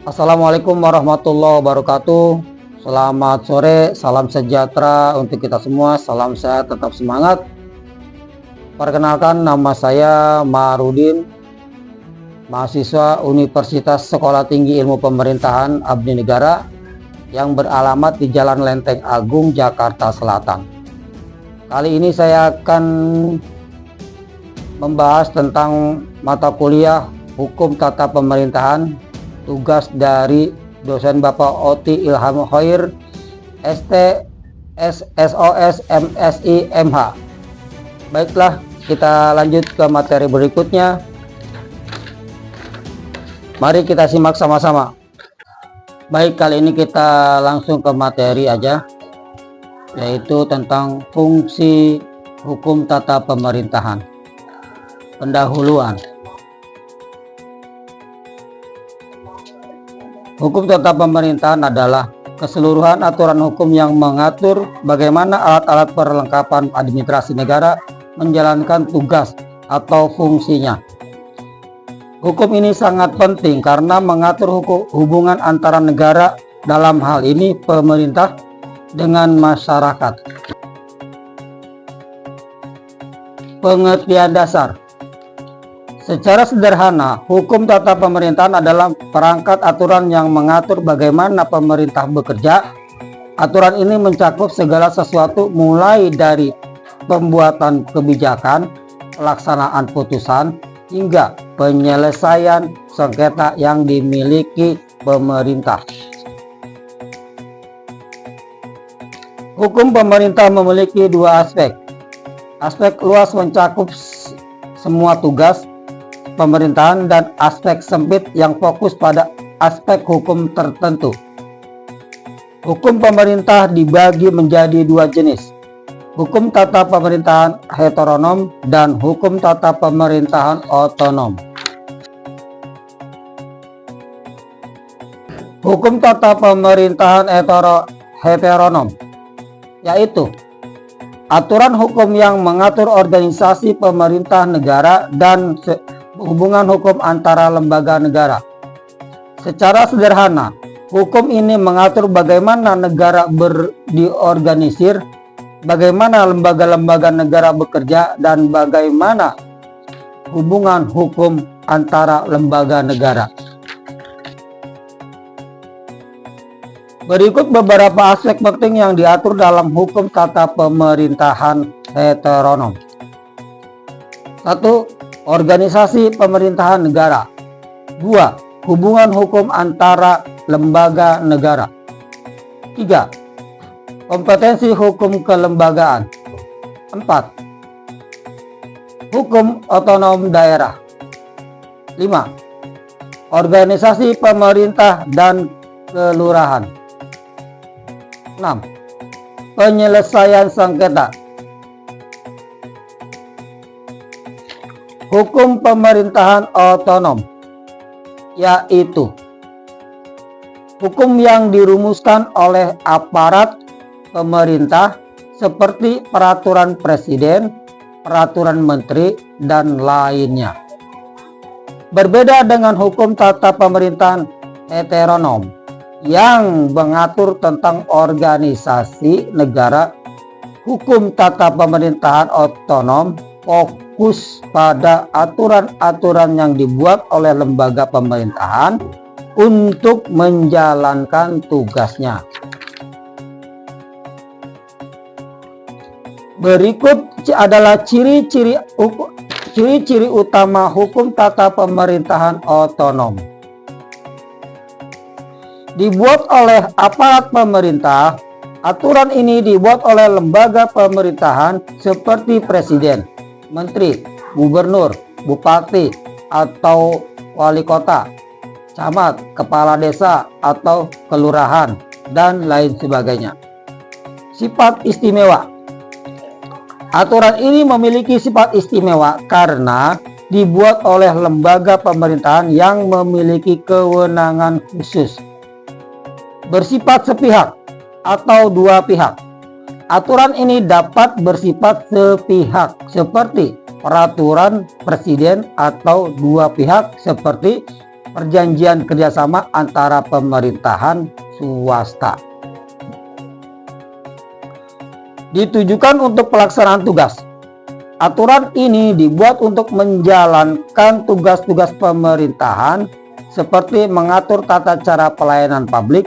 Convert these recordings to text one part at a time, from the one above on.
Assalamualaikum warahmatullahi wabarakatuh. Selamat sore, salam sejahtera untuk kita semua. Salam sehat, tetap semangat. Perkenalkan, nama saya Marudin, mahasiswa Universitas Sekolah Tinggi Ilmu Pemerintahan Abdi Negara yang beralamat di Jalan Lenteng Agung, Jakarta Selatan. Kali ini saya akan membahas tentang mata kuliah Hukum Tata Pemerintahan, tugas dari dosen Bapak Oti Ilham Khair, ST, SOS, MSI, MH. Baiklah, kita lanjut ke materi berikutnya. Mari kita simak sama-sama. Baik, kali ini kita langsung ke materi aja, yaitu tentang fungsi hukum tata pemerintahan. Pendahuluan. Hukum tata pemerintahan adalah keseluruhan aturan hukum yang mengatur bagaimana alat-alat perlengkapan administrasi negara menjalankan tugas atau fungsinya. Hukum ini sangat penting karena mengatur hubungan antara negara, dalam hal ini pemerintah, dengan masyarakat. Pengertian dasar. Secara sederhana, hukum tata pemerintahan adalah perangkat aturan yang mengatur bagaimana pemerintah bekerja. Aturan ini mencakup segala sesuatu mulai dari pembuatan kebijakan, pelaksanaan putusan, hingga penyelesaian sengketa yang dimiliki pemerintah. Hukum pemerintah memiliki dua aspek. Aspek luas mencakup semua tugas pemerintahan dan aspek sempit yang fokus pada aspek hukum tertentu. Hukum pemerintah dibagi menjadi dua jenis, hukum tata pemerintahan heteronom dan hukum tata pemerintahan otonom. Hukum tata pemerintahan heteronom yaitu aturan hukum yang mengatur organisasi pemerintah negara dan hubungan hukum antara lembaga negara. Secara sederhana, hukum ini mengatur bagaimana negara diorganisir, bagaimana lembaga-lembaga negara bekerja, dan bagaimana hubungan hukum antara lembaga negara. Berikut beberapa aspek penting yang diatur dalam hukum tata pemerintahan heteronom. 1. Organisasi pemerintahan negara. 2. Hubungan hukum antara lembaga negara. 3. Kompetensi hukum kelembagaan. 4. Hukum otonom daerah. 5. Organisasi pemerintah dan kelurahan. 6. Penyelesaian sengketa. Hukum pemerintahan otonom yaitu hukum yang dirumuskan oleh aparat pemerintah seperti peraturan presiden, peraturan menteri, dan lainnya. Berbeda dengan hukum tata pemerintahan heteronom yang mengatur tentang organisasi negara, hukum tata pemerintahan otonom fokus pada aturan-aturan yang dibuat oleh lembaga pemerintahan untuk menjalankan tugasnya. Berikut adalah ciri-ciri utama hukum tata pemerintahan otonom. Dibuat oleh aparat pemerintah, aturan ini dibuat oleh lembaga pemerintahan seperti presiden, menteri, gubernur, bupati, atau wali kota, camat, kepala desa, atau kelurahan, dan lain sebagainya. Sifat istimewa. Aturan ini memiliki sifat istimewa karena dibuat oleh lembaga pemerintahan yang memiliki kewenangan khusus. Bersifat sepihak atau dua pihak. Aturan ini dapat bersifat sepihak seperti peraturan presiden atau dua pihak seperti perjanjian kerjasama antara pemerintahan swasta. Ditujukan untuk pelaksanaan tugas. Aturan ini dibuat untuk menjalankan tugas-tugas pemerintahan seperti mengatur tata cara pelayanan publik,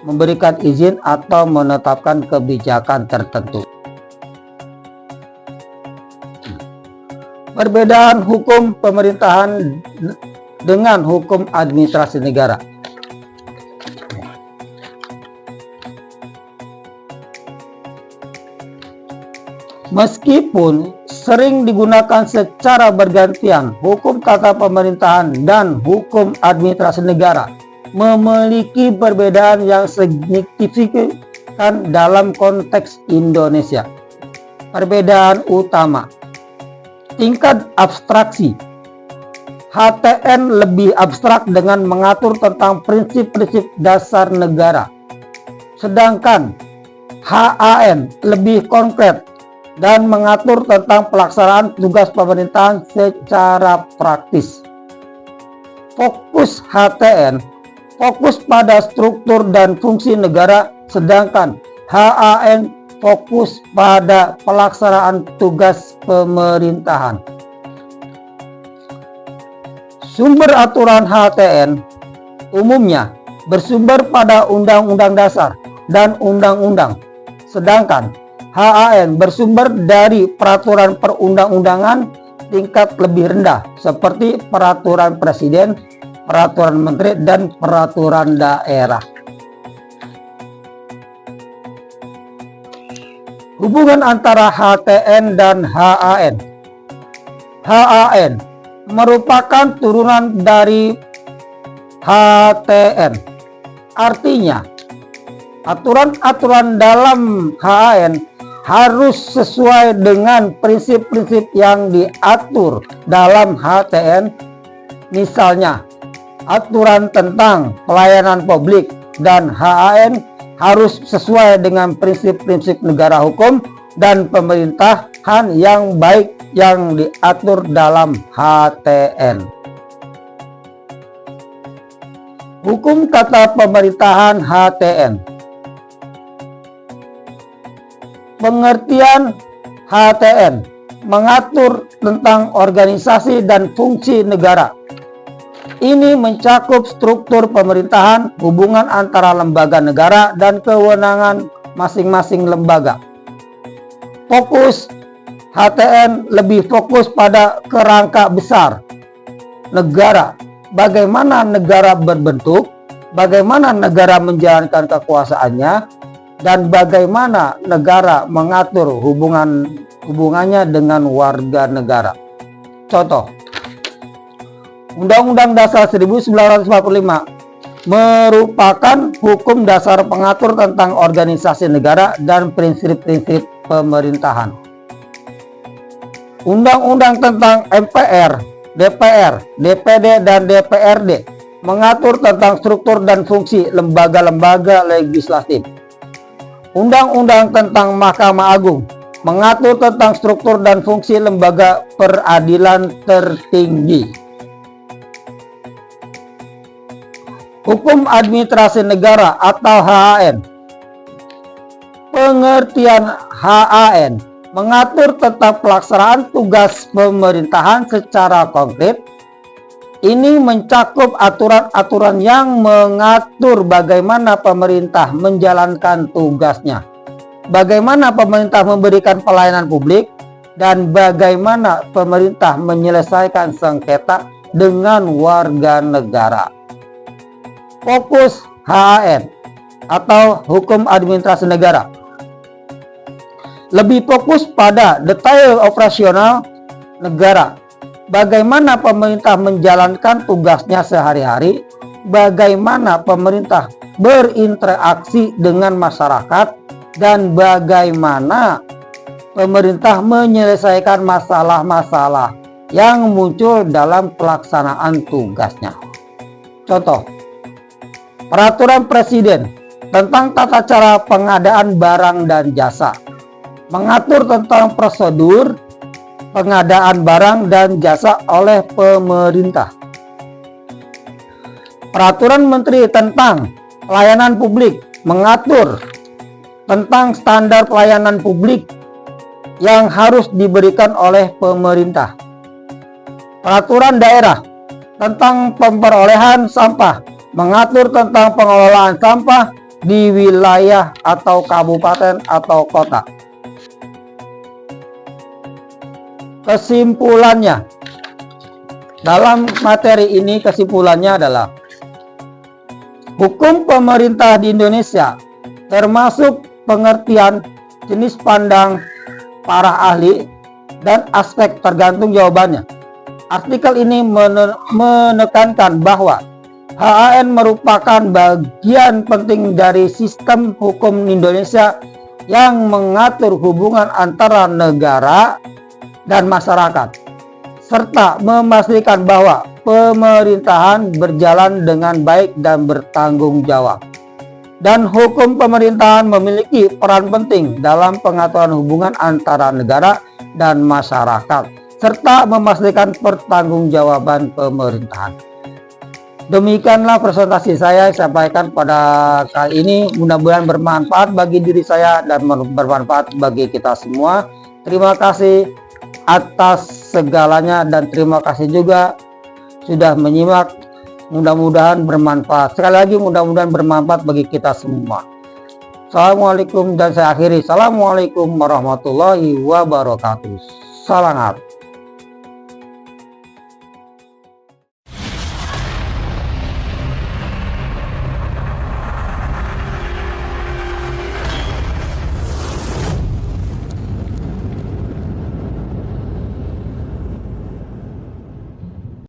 memberikan izin atau menetapkan kebijakan tertentu. Perbedaan hukum pemerintahan dengan hukum administrasi negara. Meskipun sering digunakan secara bergantian, hukum tata pemerintahan dan hukum administrasi negara memiliki perbedaan yang signifikan dalam konteks Indonesia. Perbedaan utama: tingkat abstraksi. HTN lebih abstrak dengan mengatur tentang prinsip-prinsip dasar negara, sedangkan HAN lebih konkret dan mengatur tentang pelaksanaan tugas pemerintahan secara praktis. Fokus HTN fokus pada struktur dan fungsi negara, sedangkan HAN fokus pada pelaksanaan tugas pemerintahan. Sumber aturan HTN umumnya bersumber pada Undang-Undang Dasar dan Undang-Undang, sedangkan HAN bersumber dari peraturan perundang-undangan tingkat lebih rendah seperti peraturan presiden, peraturan menteri, dan peraturan daerah. Hubungan antara HTN dan HAN. HAN merupakan turunan dari HTN. Artinya, aturan-aturan dalam HAN harus sesuai dengan prinsip-prinsip yang diatur dalam HTN. Misalnya, aturan tentang pelayanan publik dan HAN harus sesuai dengan prinsip-prinsip negara hukum dan pemerintahan yang baik yang diatur dalam HTN. Hukum tata pemerintahan HTN. Pengertian HTN mengatur tentang organisasi dan fungsi negara. Ini mencakup struktur pemerintahan, hubungan antara lembaga negara, dan kewenangan masing-masing lembaga. Fokus HTN lebih fokus pada kerangka besar negara, bagaimana negara berbentuk, bagaimana negara menjalankan kekuasaannya, dan bagaimana negara mengatur hubungannya dengan warga negara. Contoh, Undang-Undang Dasar 1945 merupakan hukum dasar pengatur tentang organisasi negara dan prinsip-prinsip pemerintahan. Undang-Undang tentang MPR, DPR, DPD, dan DPRD mengatur tentang struktur dan fungsi lembaga-lembaga legislatif. Undang-Undang tentang Mahkamah Agung mengatur tentang struktur dan fungsi lembaga peradilan tertinggi. Hukum administrasi negara atau HAN. Pengertian HAN mengatur tentang pelaksanaan tugas pemerintahan secara konkret. Ini mencakup aturan-aturan yang mengatur bagaimana pemerintah menjalankan tugasnya, bagaimana pemerintah memberikan pelayanan publik, dan bagaimana pemerintah menyelesaikan sengketa dengan warga negara. Fokus HAN atau hukum administrasi negara lebih fokus pada detail operasional negara. Bagaimana pemerintah menjalankan tugasnya sehari-hari, bagaimana pemerintah berinteraksi dengan masyarakat, dan bagaimana pemerintah menyelesaikan masalah-masalah yang muncul dalam pelaksanaan tugasnya. Contoh, Peraturan Presiden tentang tata cara pengadaan barang dan jasa mengatur tentang prosedur pengadaan barang dan jasa oleh pemerintah. Peraturan Menteri tentang Pelayanan Publik mengatur tentang standar pelayanan publik yang harus diberikan oleh pemerintah. Peraturan daerah tentang pemperolehan sampah mengatur tentang pengelolaan sampah di wilayah atau kabupaten atau kota. Kesimpulannya, dalam materi ini kesimpulannya adalah hukum pemerintah di Indonesia termasuk pengertian jenis pandang para ahli dan aspek tergantung jawabannya. Artikel ini menekankan bahwa HAN merupakan bagian penting dari sistem hukum Indonesia yang mengatur hubungan antara negara dan masyarakat, serta memastikan bahwa pemerintahan berjalan dengan baik dan bertanggung jawab. Dan hukum pemerintahan memiliki peran penting dalam pengaturan hubungan antara negara dan masyarakat, serta memastikan pertanggungjawaban pemerintahan. Demikianlah presentasi saya sampaikan pada kali ini. Mudah-mudahan bermanfaat bagi diri saya dan bermanfaat bagi kita semua. Terima kasih atas segalanya dan terima kasih juga sudah menyimak. Mudah-mudahan bermanfaat. Sekali lagi mudah-mudahan bermanfaat bagi kita semua. Assalamualaikum, dan saya akhiri. Assalamualaikum warahmatullahi wabarakatuh. Salam.